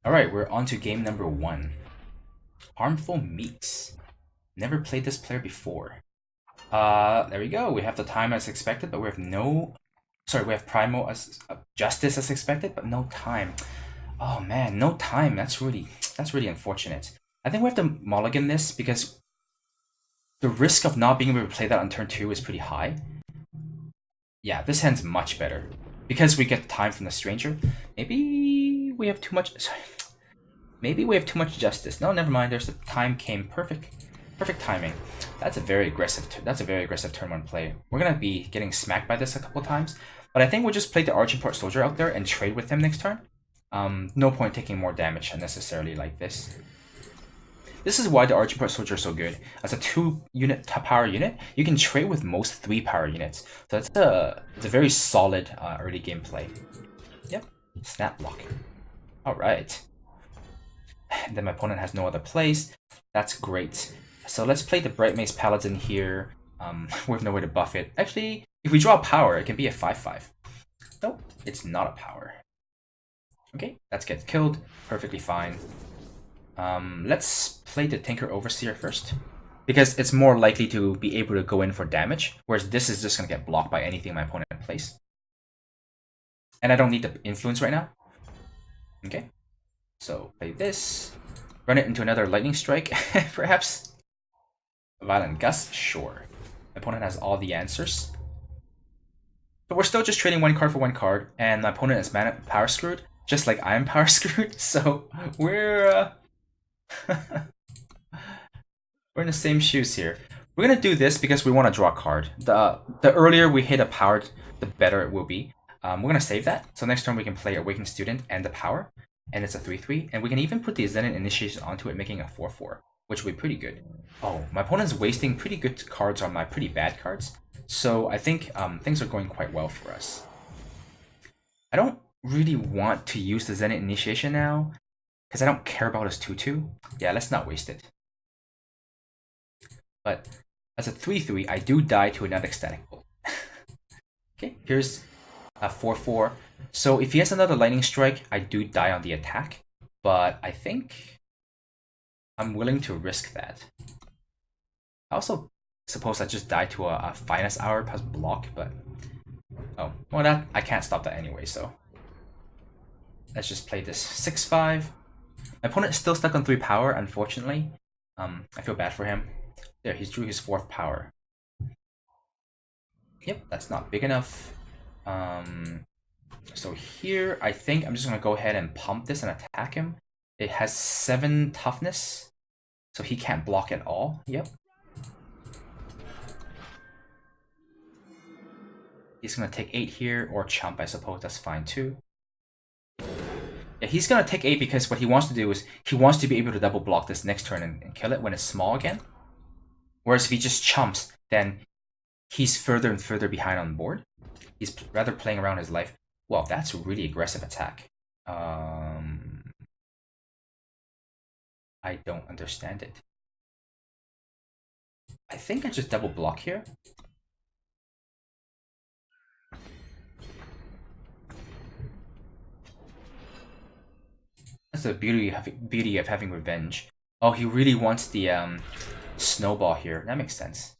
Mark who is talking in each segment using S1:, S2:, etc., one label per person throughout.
S1: Alright, we're on to game number 1. Harmful Meats. Never played this player before. There we go. We have the time as expected, but we have no... Sorry, we have Primal as Justice as expected, but no time. Oh man, no time. That's really unfortunate. I think we have to mulligan this because the risk of not being able to play that on turn 2 is pretty high. Yeah, this hand's much better. Because we get time from the Stranger, maybe we have too much... Sorry. Maybe we have too much Justice. No, never mind. There's the time came perfect timing. That's a very aggressive. That's a very aggressive turn 1 play. We're gonna be getting smacked by this a couple of times, but I think we'll just play the Archimport Soldier out there and trade with him next turn. No point taking more damage unnecessarily like this. This is why the Archimport Soldier is so good. As a 2-unit power unit, you can trade with most 3 power units. So it's a very solid early game play. Yep, snap block. All right. And then my opponent has no other plays. That's great. So let's play the Bright Mace Paladin here. We have no way to buff it. Actually, if we draw power, it can be a 5/5. Nope, it's not a power. Okay, that gets killed. Perfectly fine. Let's play the Tinker Overseer first, because it's more likely to be able to go in for damage, whereas this is just going to get blocked by anything my opponent plays. And I don't need the influence right now. Okay. So play this, run it into another Lightning Strike, perhaps? Violent Gust? Sure. My opponent has all the answers. But we're still just trading 1 card for 1 card, and my opponent is power screwed, just like I am power screwed, so we're we're in the same shoes here. We're gonna do this because we want to draw a card. The earlier we hit a power, the better it will be. We're gonna save that, so next turn we can play Awakened Student and the power. And it's a 3/3, and we can even put the Zenith Initiation onto it, making a 4/4, which would be pretty good. Oh, my opponent's wasting pretty good cards on my pretty bad cards, so I think things are going quite well for us. I don't really want to use the Zenith Initiation now, because I don't care about his 2/2. Yeah, let's not waste it. But as a 3/3, I do die to another Ecstatic Bolt. Okay, here's a 4/4. So if he has another Lightning Strike, I do die on the attack, but I think I'm willing to risk that. I also suppose I just die to a Finest Hour plus block, but oh, well, that I can't stop that anyway, so let's just play this 6/5. My opponent is still stuck on 3 power, unfortunately. I feel bad for him. There, he drew his 4th power. Yep, that's not big enough. So here, I think I'm just going to go ahead and pump this and attack him. It has 7 toughness, so he can't block at all. Yep. He's going to take 8 here, or chump, I suppose. That's fine too. Yeah, he's going to take 8 because what he wants to do is he wants to be able to double block this next turn and kill it when it's small again. Whereas if he just chumps, then he's further and further behind on board. He's rather playing around his life. Well, that's a really aggressive attack. I don't understand it. I think I just double block here. That's the beauty of having revenge. Oh, he really wants the snowball here. That makes sense.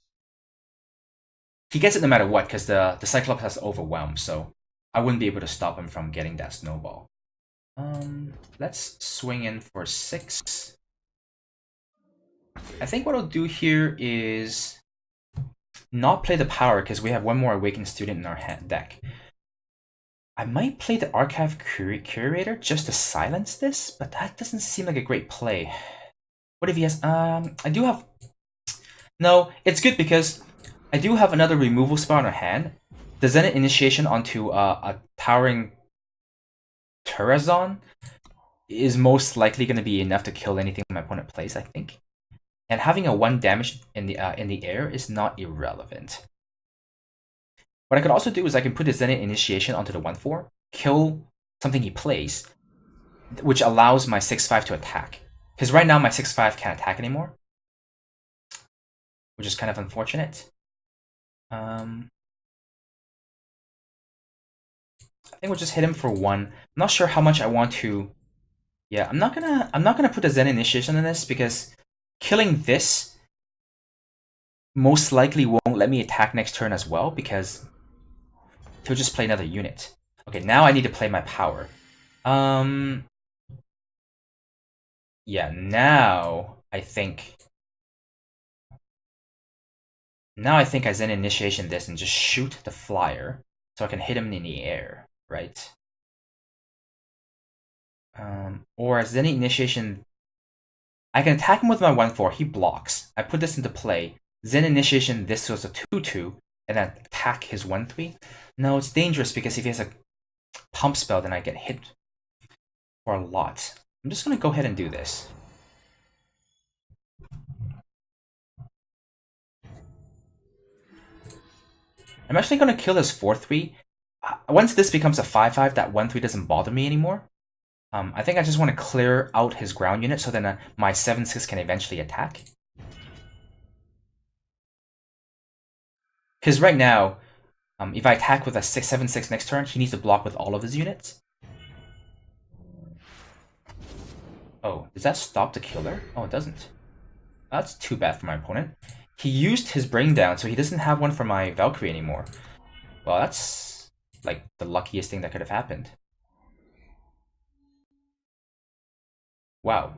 S1: He gets it no matter what, because the Cyclops has overwhelmed, so I wouldn't be able to stop him from getting that snowball. Let's swing in for 6. I think what I'll do here is not play the power, because we have 1 more Awakened Student in our deck. I might play the Archive Curator just to silence this, but that doesn't seem like a great play. What if he has... I do have... No, it's good because I do have another removal spell in our hand. The Zenith Initiation onto a Towering Terrazon is most likely going to be enough to kill anything my opponent plays, I think. And having a 1 damage in the air is not irrelevant. What I could also do is I can put the Zenith Initiation onto the 1/4, kill something he plays, which allows my 6/5 to attack. Because right now my 6/5 can't attack anymore, which is kind of unfortunate. I think we'll just hit him for 1. I'm not sure how much I want to... Yeah, I'm not gonna put a Zen Initiation in this because killing this most likely won't let me attack next turn as well because he'll just play another unit. Okay, now I need to play my power. Yeah, now I think I Zen Initiation this and just shoot the flyer so I can hit him in the air, right? Or as Zen Initiation, I can attack him with my 1/4. He blocks. I put this into play. Zen Initiation, this was a 2/2, and then attack his 1/3. No, it's dangerous because if he has a pump spell, then I get hit for a lot. I'm just gonna go ahead and do this. I'm actually gonna kill his 4/3. Once this becomes a 5/5, that 1/3 doesn't bother me anymore. I think I just want to clear out his ground unit so then my 7/6 can eventually attack. Because right now, if I attack with a 7/6 next turn, he needs to block with all of his units. Oh, does that stop the killer? Oh, it doesn't. That's too bad for my opponent. He used his Bring Down, so he doesn't have one for my Valkyrie anymore. Well, that's like the luckiest thing that could have happened. Wow.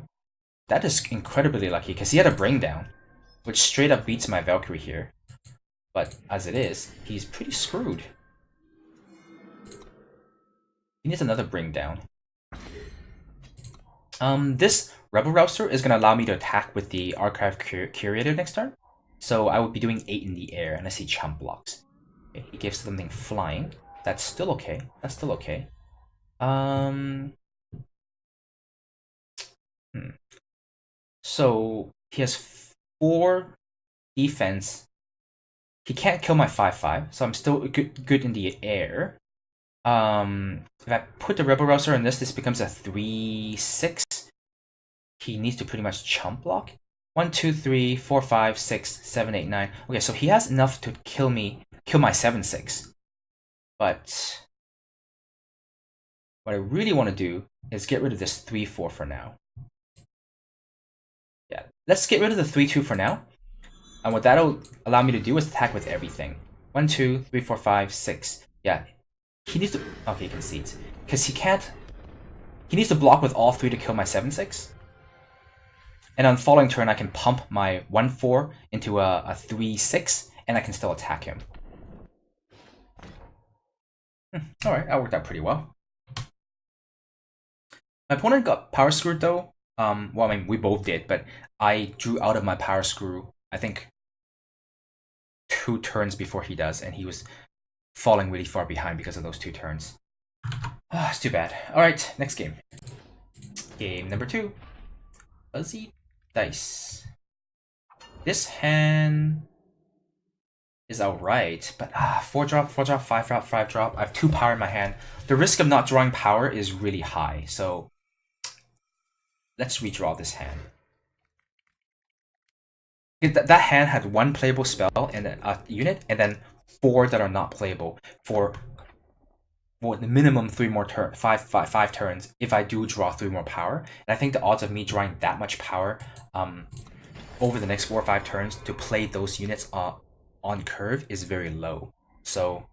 S1: That is incredibly lucky, because he had a Bring Down, which straight up beats my Valkyrie here. But as it is, he's pretty screwed. He needs another Bring Down. This Rebel Rouser is going to allow me to attack with the Archive Curator next turn. So I would be doing 8 in the air unless he chump blocks. Okay, he gives something flying. That's still okay. That's still okay. So he has 4 defense. He can't kill my 5/5, so I'm still good in the air. If I put the Rebel Rouser in this becomes a 3/6. He needs to pretty much chump block. 1, 2, 3, 4, 5, 6, 7, 8, 9. Okay, so he has enough to kill my 7/6. But what I really want to do is get rid of this 3/4 for now. Yeah, let's get rid of the 3/2 for now. And what that'll allow me to do is attack with everything. 1, 2, 3, 4, 5, 6. Yeah, he needs to. Okay, he concedes because he can't. He needs to block with all 3 to kill my 7/6. And on following turn, I can pump my 1/4 into a 3/6, and I can still attack him. Alright, that worked out pretty well. My opponent got power screwed though. Well, I mean, we both did, but I drew out of my power screw, I think, 2 turns before he does, and he was falling really far behind because of those 2 turns. Ah, it's too bad. Alright, next game. Game number 2. Fuzzy Dice. This hand is alright, but 4-drop, 4-drop, 5-drop, 5-drop. I have 2 power in my hand. The risk of not drawing power is really high, so let's redraw this hand. That hand had 1 playable spell and a unit, and then 4 that are not playable for the minimum 3 more turns, 5 turns if I do draw 3 more power. And I think the odds of me drawing that much power over the next 4 or 5 turns to play those units on curve is very low. So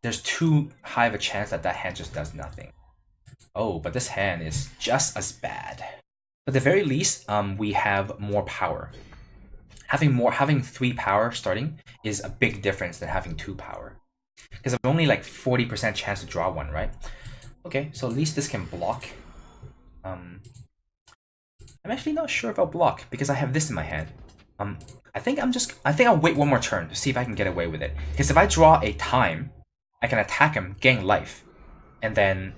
S1: there's too high of a chance that hand just does nothing. Oh, but this hand is just as bad. At the very least, we have more power. Having 3 power starting is a big difference than having 2 power. Because I'm only like 40% chance to draw 1, right? Okay, so at least this can block. I'm actually not sure if I'll block because I have this in my hand. I think I'll wait 1 more turn to see if I can get away with it. Because if I draw a time, I can attack him, gain life, and then.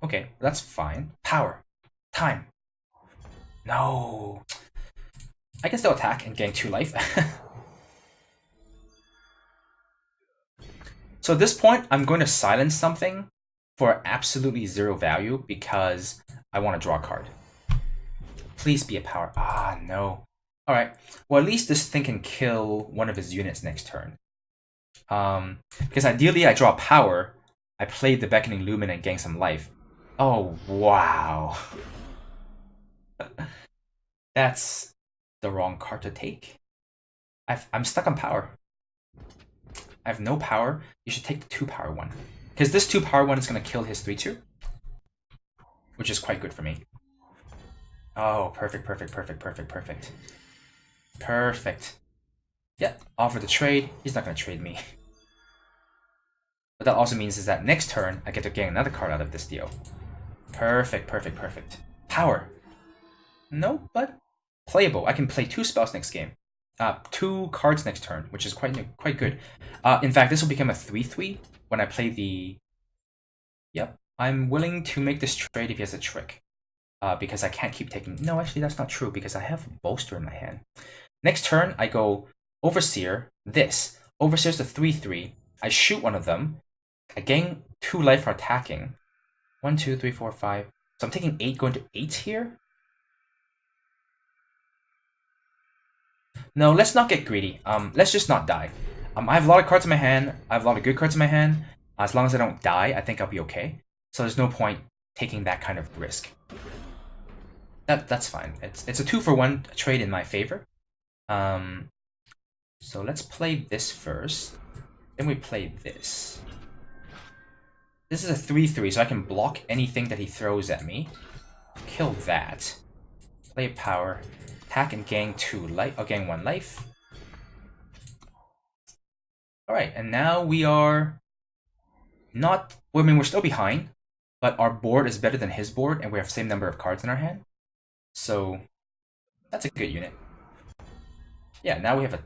S1: Okay, that's fine. Power, time. No, I can still attack and gain 2 life. So at this point, I'm going to silence something for absolutely 0 value because I want to draw a card. Please be a power. Ah, no. Alright, well at least this thing can kill one of his units next turn. Because ideally I draw power I played the Beckoning Lumen and gained some life. Oh, wow. That's the wrong card to take. I'm stuck on power. I have no power. You should take the 2 power one. Because this 2 power one is going to kill his 3/2. Which is quite good for me. Oh, perfect, perfect, perfect, perfect, perfect. Perfect. Yeah, offer the trade. He's not going to trade me. But that also means is that next turn, I get to gain another card out of this deal. Perfect, perfect, perfect. Power. No, but playable. I can play 2 spells next game. 2 cards next turn, which is quite good. In fact, this will become a 3/3 when I play the... Yep. I'm willing to make this trade if he has a trick. Because I can't keep taking... No, actually, that's not true, because I have Bolster in my hand. Next turn, I go Overseer, this. Overseer's a 3/3. I shoot one of them. I gain 2 life for attacking. 1, 2, 3, 4, 5. So I'm taking 8, going to 8 here? No, let's not get greedy. Let's just not die. I have a lot of cards in my hand. I have a lot of good cards in my hand. As long as I don't die, I think I'll be okay. So there's no point taking that kind of risk. That's fine. It's a 2-for-1 trade in my favor. So let's play this first. Then we play this. This is a 3/3, so I can block anything that he throws at me. Kill that. Play power. Attack and gain 2 life. I'll gain 1 life. Alright, and now we are not... Well, I mean, we're still behind, but our board is better than his board, and we have the same number of cards in our hand. So, that's a good unit. Yeah, now we have a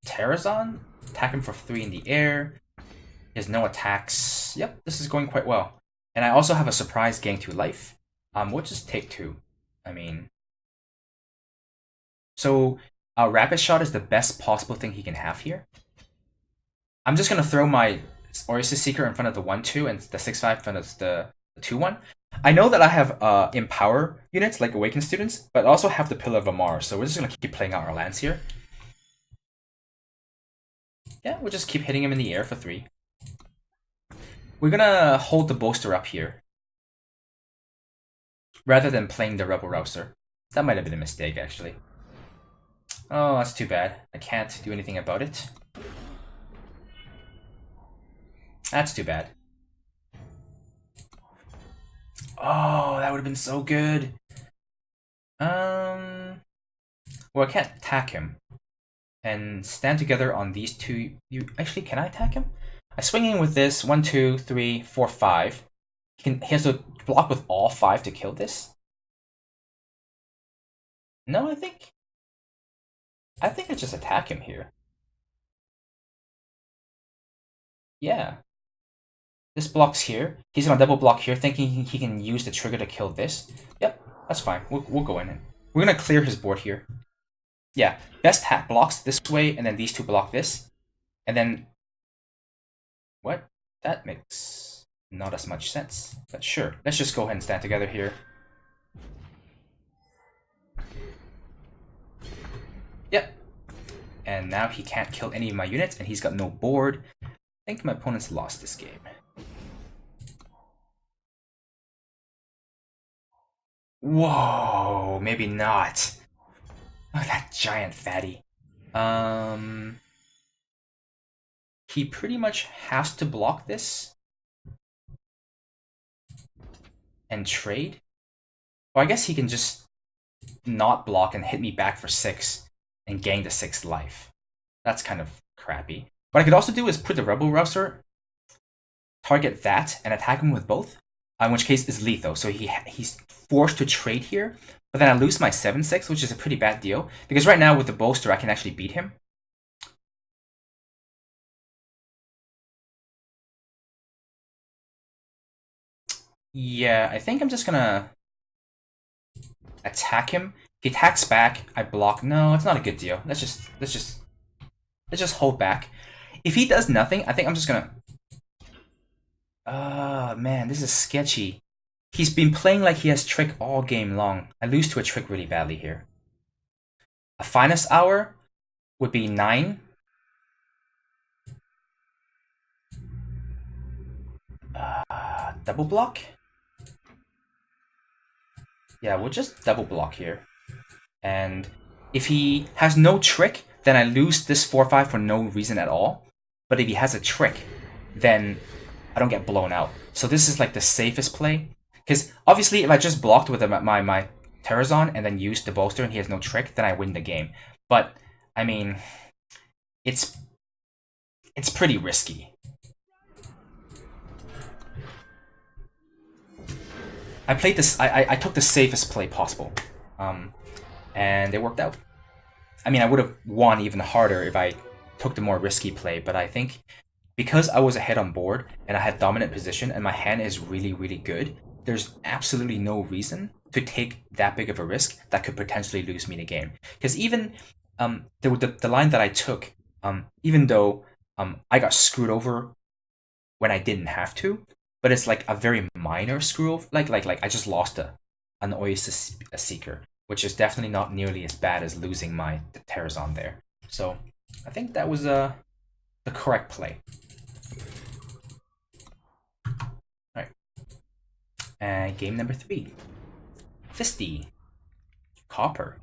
S1: Terrazon. Attack him for 3 in the air. He has no attacks. Yep, this is going quite well. And I also have a surprise gain 2 life. We'll just take 2. I mean... So, Rapid Shot is the best possible thing he can have here. I'm just going to throw my Oasis Seeker in front of the 1/2 and the 6/5 in front of the 2/1. I know that I have Empower units like Awakened Students, but I also have the Pillar of Amar, so we're just going to keep playing out our lands here. Yeah, we'll just keep hitting him in the air for 3. We're going to hold the Bolster up here, rather than playing the Rebel Rouser. That might have been a mistake, actually. Oh, that's too bad. I can't do anything about it. That's too bad. Oh, that would have been so good. Well, I can't attack him. And stand together on these 2. Actually, can I attack him? I swing in with this. 1, 2, 3, 4, 5. He has to block with all 5 to kill this. No, I think I just attack him here. Yeah. This blocks here. He's gonna double block here, thinking he can use the trigger to kill this. Yep, that's fine. We'll go in. We're gonna clear his board here. Yeah, best hat blocks this way, and then these 2 block this. And then... What? That makes not as much sense. But sure, let's just go ahead and stand together here. Yep. And now he can't kill any of my units, and he's got no board. I think my opponent's lost this game. Whoa, maybe not. Oh, that giant fatty. He pretty much has to block this and trade. Well, I guess he can just not block and hit me back for 6 and gain the 6th life. That's kind of crappy. What I could also do is put the Rebel Rouser, target that, and attack him with both. In which case is lethal, so he's forced to trade here. But then I lose my 7/6, which is a pretty bad deal. Because right now with the Bolster, I can actually beat him. Yeah, I think I'm just gonna attack him. If he attacks back, I block. No, it's not a good deal. Let's just hold back. If he does nothing, I think I'm just gonna... man, this is sketchy. He's been playing like he has trick all game long. I lose to a trick really badly here. A finest hour would be 9. Double block? Yeah, we'll just double block here. And if he has no trick, then I lose this 4-5 for no reason at all. But if he has a trick, then I don't get blown out. So this is like the safest play. Because obviously if I just blocked with my Terrazon and then used the bolster and he has no trick, then I win the game. But, I mean, it's pretty risky. I played this. I took the safest play possible, and it worked out. I mean, I would have won even harder if I took the more risky play, but I think because I was ahead on board and I had dominant position and my hand is really, really good, there's absolutely no reason to take that big of a risk that could potentially lose me the game. Because even the line that I took, even though I got screwed over when I didn't have to, but it's like a very minor screw over. Like I just lost an Oasis Seeker, which is definitely not nearly as bad as losing my Terrazon there. So I think that was the correct play. Alright. And game number 3. Fisty. Copper.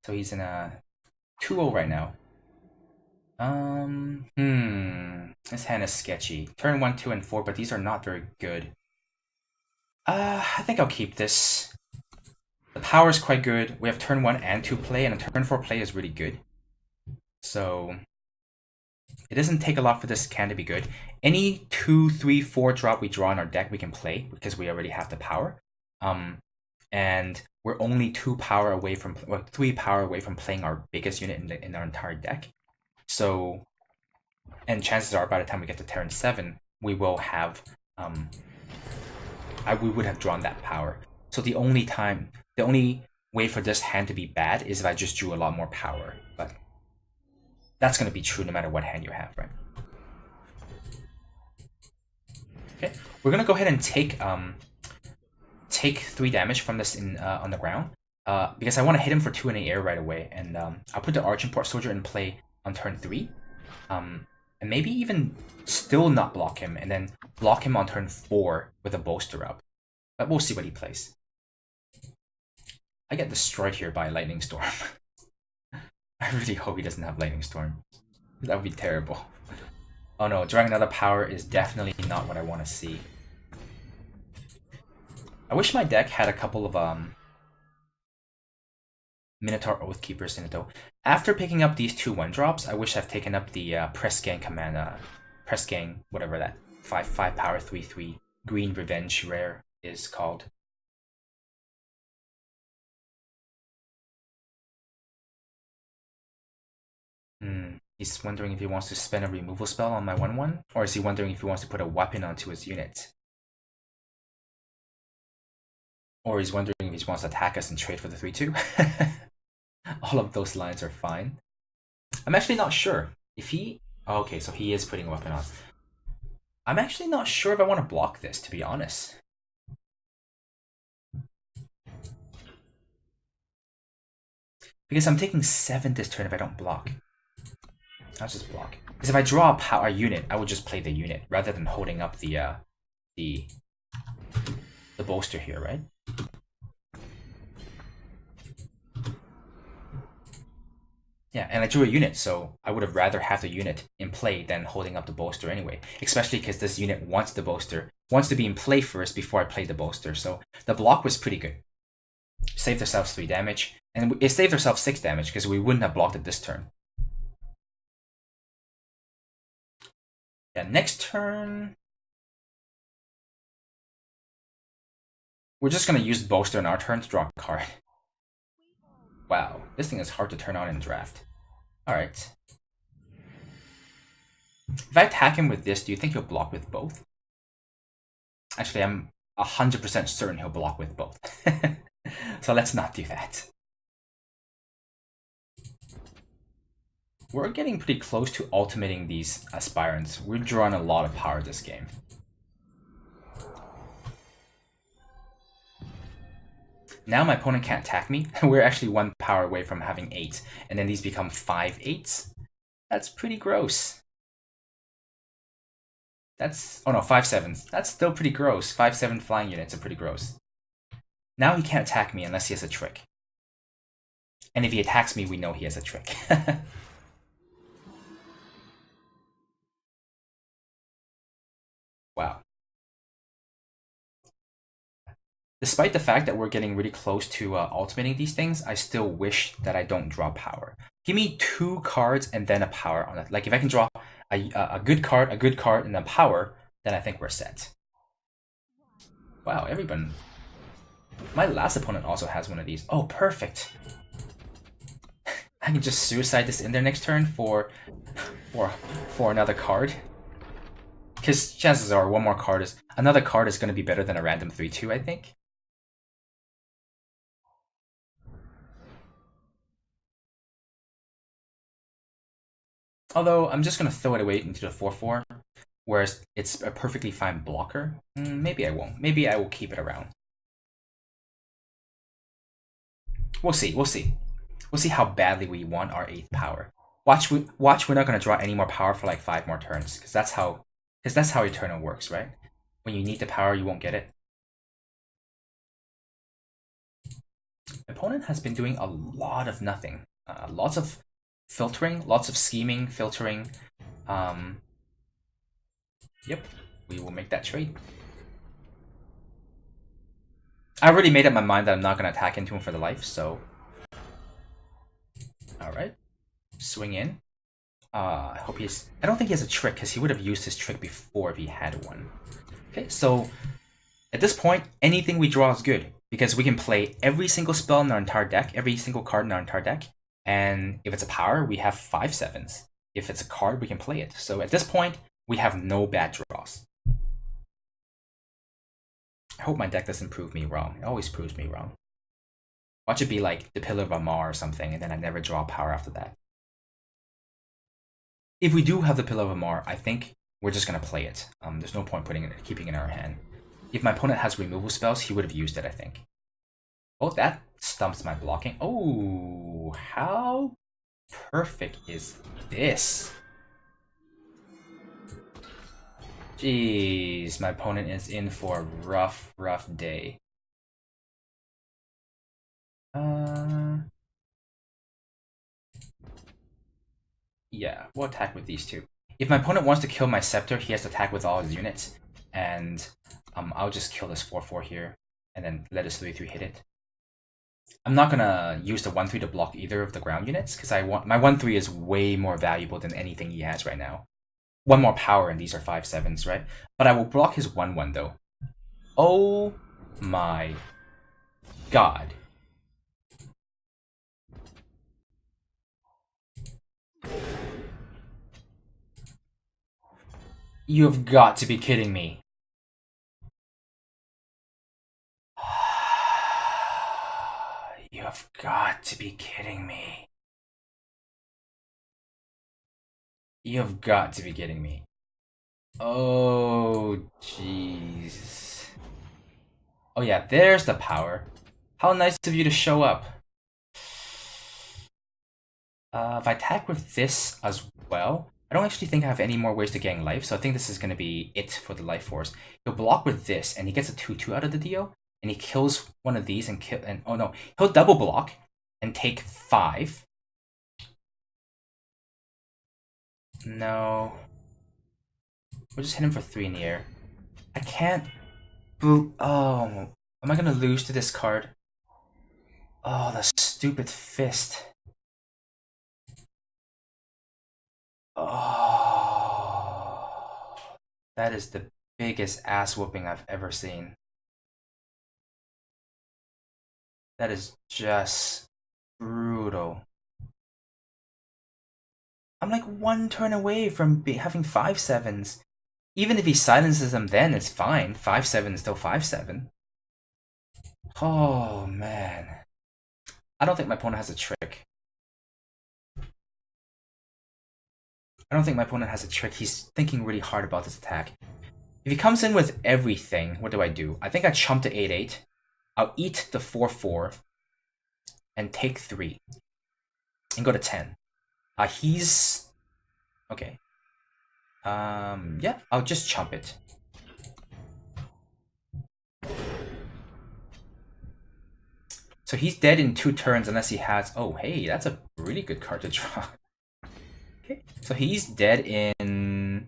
S1: So he's in a 2-0 right now. This hand is sketchy. Turn 1, 2, and 4, but these are not very good. I think I'll keep this. The power is quite good. We have turn 1 and 2 play, and a turn 4 play is really good. So it doesn't take a lot for this can to be good. Any 2, 3, 4 drop we draw in our deck we can play because we already have the power. And we're only 2 power away from, well, 3 power away from playing our biggest unit in our entire deck. So, and chances are by the time we get to turn 7, we will have, we would have drawn that power. So the only way for this hand to be bad is if I just drew a lot more power. But that's going to be true no matter what hand you have, right? Okay, we're going to go ahead and take 3 damage from this on the ground. Because I want to hit him for 2 in the air right away. And I'll put the Argent Soldier in play on turn 3. And maybe even still not block him, and then block him on turn 4 with a bolster up. But we'll see what he plays. I get destroyed here by Lightning Storm. I really hope he doesn't have Lightning Storm. That would be terrible. Oh no, drawing another power is definitely not what I want to see. I wish my deck had a couple of Minotaur Oathkeepers in it though. After picking up these 2 1-drops, I wish I've taken up the Press Gang command, Press Gang, whatever that 5 power 3/3 Green Revenge rare is called. He's wondering if he wants to spend a removal spell on my 1/1, or is he wondering if he wants to put a weapon onto his unit? Or he's wondering if he wants to attack us and trade for the 3/2. All of those lines are fine. I'm actually not sure if he... Oh, okay, so he is putting a weapon on. I'm actually not sure if I want to block this, to be honest. Because I'm taking 7 this turn if I don't block. I'll just block. Because if I draw a power unit, I would just play the unit rather than holding up the bolster here, right? Yeah, and I drew a unit, so I would have rather have the unit in play than holding up the bolster anyway. Especially because this unit wants the bolster, wants to be in play first before I play the bolster. So the block was pretty good. Saved ourselves 3 damage, and it saved ourselves 6 damage because we wouldn't have blocked it this turn. Yeah, next turn... We're just going to use bolster in our turn to draw a card. Wow, this thing is hard to turn on in draft. Alright. If I attack him with this, do you think he'll block with both? Actually, I'm 100% certain he'll block with both. So let's not do that. We're getting pretty close to ultimating these aspirants. We're drawing a lot of power this game. Now my opponent can't attack me. We're actually 1 power away from having 8, and then these become 5 8s. That's pretty gross. That's... Oh no, 5/7s. That's still pretty gross. 5/7 flying units are pretty gross. Now he can't attack me unless he has a trick. And if he attacks me, we know he has a trick. Wow. Despite the fact that we're getting really close to ultimating these things, I still wish that I don't draw power. Give me 2 cards and then a power on it. Like, if I can draw a good card, and then power, then I think we're set. Wow, everyone. My last opponent also has one of these. Oh, perfect. I can just suicide this in there next turn for another card. Because chances are another card is going to be better than a random 3/2, I think. Although, I'm just going to throw it away into the 4/4, whereas it's a perfectly fine blocker. Maybe I won't. Maybe I will keep it around. We'll see. We'll see. We'll see how badly we want our 8th power. Watch, we're not going to draw any more power for like 5 more turns, because that's how Eternal works, right? When you need the power, you won't get it. Opponent has been doing a lot of nothing. Lots of filtering, lots of scheming, filtering. Yep, we will make that trade. I already made up my mind that I'm not going to attack into him for the life, so... Alright. Swing in. I hope he's... I don't think he has a trick, because he would have used his trick before if he had one. Okay, so... At this point, anything we draw is good, because we can play every single spell in our entire deck, every single card in our entire deck, and if it's a power, we have 5/7s. If it's a card, we can play it. So at this point, we have no bad draws. I hope my deck doesn't prove me wrong. It always proves me wrong. Watch it be like the Pillar of Amar or something, and then I never draw power after that. If we do have the Pillar of Amar, I think we're just going to play it. There's no point keeping it in our hand. If my opponent has removal spells, he would have used it, I think. Oh, that stumps my blocking. Oh, how perfect is this? Jeez, my opponent is in for a rough, rough day. Yeah, we'll attack with these two. If my opponent wants to kill my Scepter, he has to attack with all his units. And I'll just kill this 4/4 here, and then let his 3/3 hit it. I'm not gonna use the 1/3 to block either of the ground units, because my 1/3 is way more valuable than anything he has right now. 1 more power, and these are 5/7s, right? But I will block his 1/1 though. Oh my god. You have got to be kidding me. You have got to be kidding me. You have got to be kidding me. Oh, jeez. Oh yeah, there's the power. How nice of you to show up. If I attack with this as well, I don't actually think I have any more ways to gain life, so I think this is going to be it for the life force. He'll block with this, and he gets a 2/2 out of the deal, and he kills one of these and oh no, he'll double block and take 5. No. We'll just hit him for 3 in the air. I can't... Oh, am I going to lose to this card? Oh, the stupid fist. Oh, that is the biggest ass whooping I've ever seen. That is just brutal. I'm like 1 turn away from having 5/7s. Even if he silences them then, it's fine. 5/7 is still 5/7. Oh, man. I don't think my opponent has a trick. He's thinking really hard about this attack. If he comes in with everything, what do? I think I chump to 8/8. I'll eat the 4/4 and take 3 and go to 10. He's... Okay. Yeah, I'll just chump it. So he's dead in 2 turns unless he has... Oh, hey, that's a really good card to draw. Okay, so he's dead in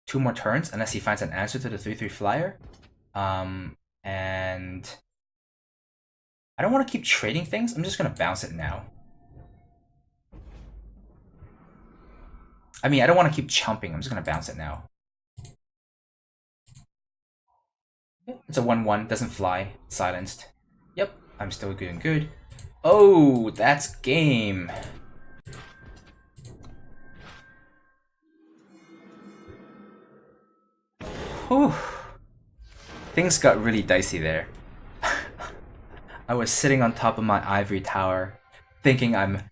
S1: 2 more turns unless he finds an answer to the 3/3 flyer. And I don't want to keep trading things. I'm just gonna bounce it now. I mean, I don't want to keep chumping. I'm just gonna bounce it now. It's a 1/1. Doesn't fly. Silenced. Yep, I'm still doing good. Oh, that's game. Whew. Things got really dicey there. I was sitting on top of my ivory tower, thinking I'm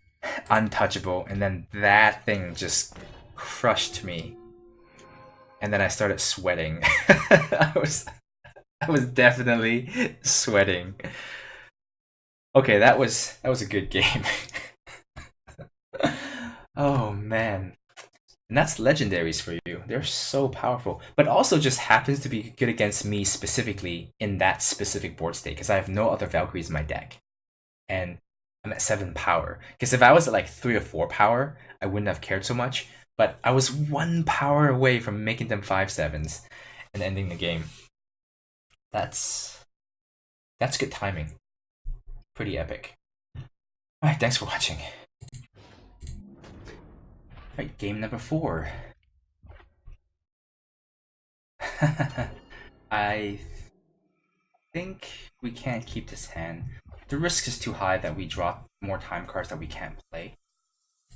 S1: untouchable, and then that thing just crushed me. And then I started sweating. I was definitely sweating. Okay, that was a good game. Oh man. And that's legendaries for you. They're so powerful. But also just happens to be good against me specifically in that specific board state, because I have no other Valkyries in my deck. And I'm at 7 power. Because if I was at like 3 or 4 power, I wouldn't have cared so much. But I was 1 power away from making them 5/7s and ending the game. That's good timing. Pretty epic. Alright, thanks for watching. Alright, game number 4. I think we can't keep this hand. The risk is too high that we draw more time cards that we can't play.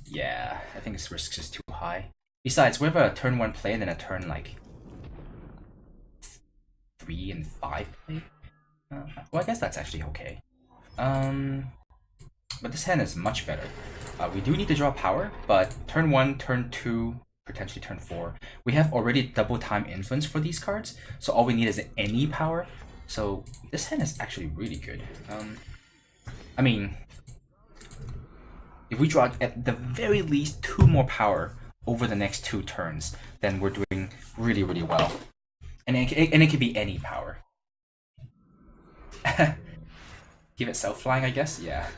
S1: Yeah, I think this risk is too high. Besides, we have a turn 1 play and then a turn like 3 and 5 play. Well, I guess that's actually okay. But this hand is much better. We do need to draw power, but turn 1, turn 2, potentially turn 4. We have already double time influence for these cards, so all we need is any power. So this hand is actually really good. I mean, if we draw at the very least 2 more power over the next 2 turns, then we're doing really, really well. And it can be any power. Give it self-flying, I guess? Yeah.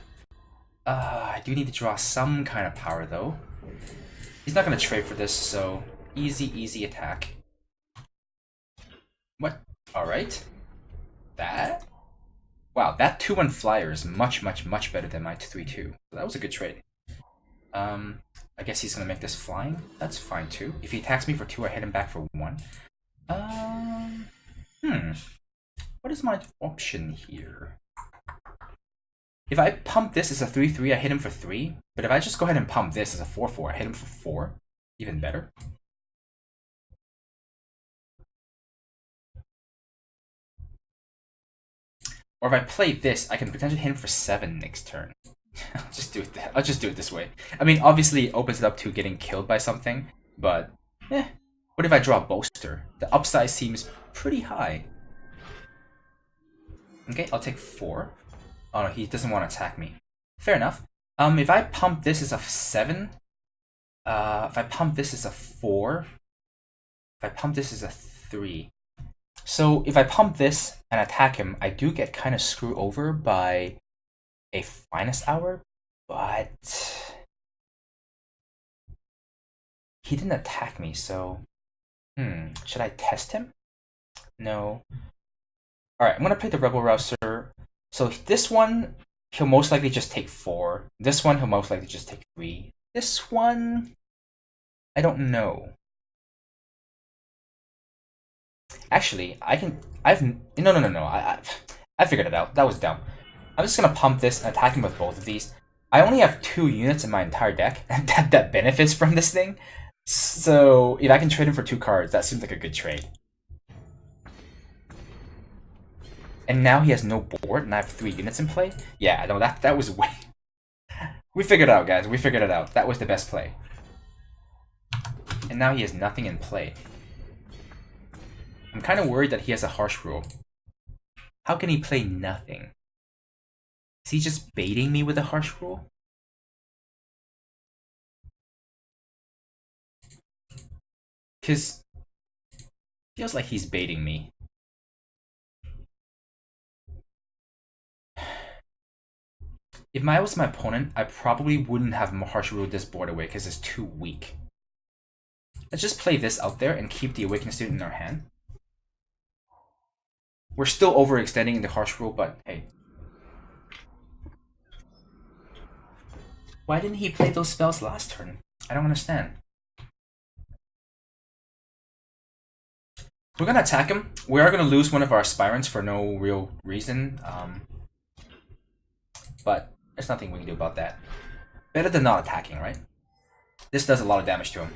S1: I do need to draw some kind of power, though. He's not going to trade for this, so easy attack. What? Alright. That? Wow, that 2/1 flyer is much better than my 3/2. So that was a good trade. I guess he's going to make this flying. That's fine, too. If he attacks me for 2, I hit him back for 1. What is my option here? If I pump this as a 3/3, I hit him for 3. But if I just go ahead and pump this as a 4/4, I hit him for 4. Even better. Or if I play this, I can potentially hit him for 7 next turn. I'll just do it this way. I mean, obviously it opens it up to getting killed by something, but what if I draw a Bolster? The upside seems pretty high. Okay, I'll take 4. Oh no, he doesn't want to attack me. Fair enough. If I pump this as a 7, if I pump this as a 4, if I pump this as a 3. So if I pump this and attack him, I do get kind of screwed over by a finest hour, but he didn't attack me, so should I test him? No. Alright, I'm gonna play the Rebel Rouser. So this one, he'll most likely just take 4. This one, he'll most likely just take 3. This one, I don't know. Actually, I figured it out. That was dumb. I'm just gonna pump this and attack him with both of these. I only have 2 units in my entire deck that benefits from this thing. So if I can trade him for 2 cards, that seems like a good trade. And now he has no board, and I have 3 units in play? Yeah, no, that was way... We figured it out, guys. We figured it out. That was the best play. And now he has nothing in play. I'm kind of worried that he has a harsh rule. How can he play nothing? Is he just baiting me with a harsh rule? Because feels like he's baiting me. If I was my opponent, I probably wouldn't have Harsh Rule this board away because it's too weak. Let's just play this out there and keep the Awakened Student in our hand. We're still overextending the Harsh Rule, but hey. Why didn't he play those spells last turn? I don't understand. We're gonna attack him. We are gonna lose one of our Aspirants for no real reason. But there's nothing we can do about that. Better than not attacking, right? This does a lot of damage to him.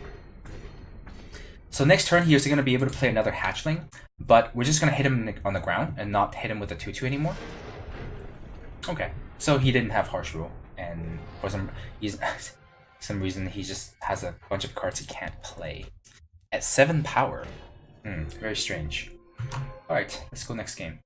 S1: So next turn, he is going to be able to play another Hatchling, but we're just going to hit him on the ground and not hit him with the 2/2 anymore. Okay, so he didn't have Harsh Rule, and for some reason he just has a bunch of cards he can't play. At 7 power. Very strange. Alright, let's go next game.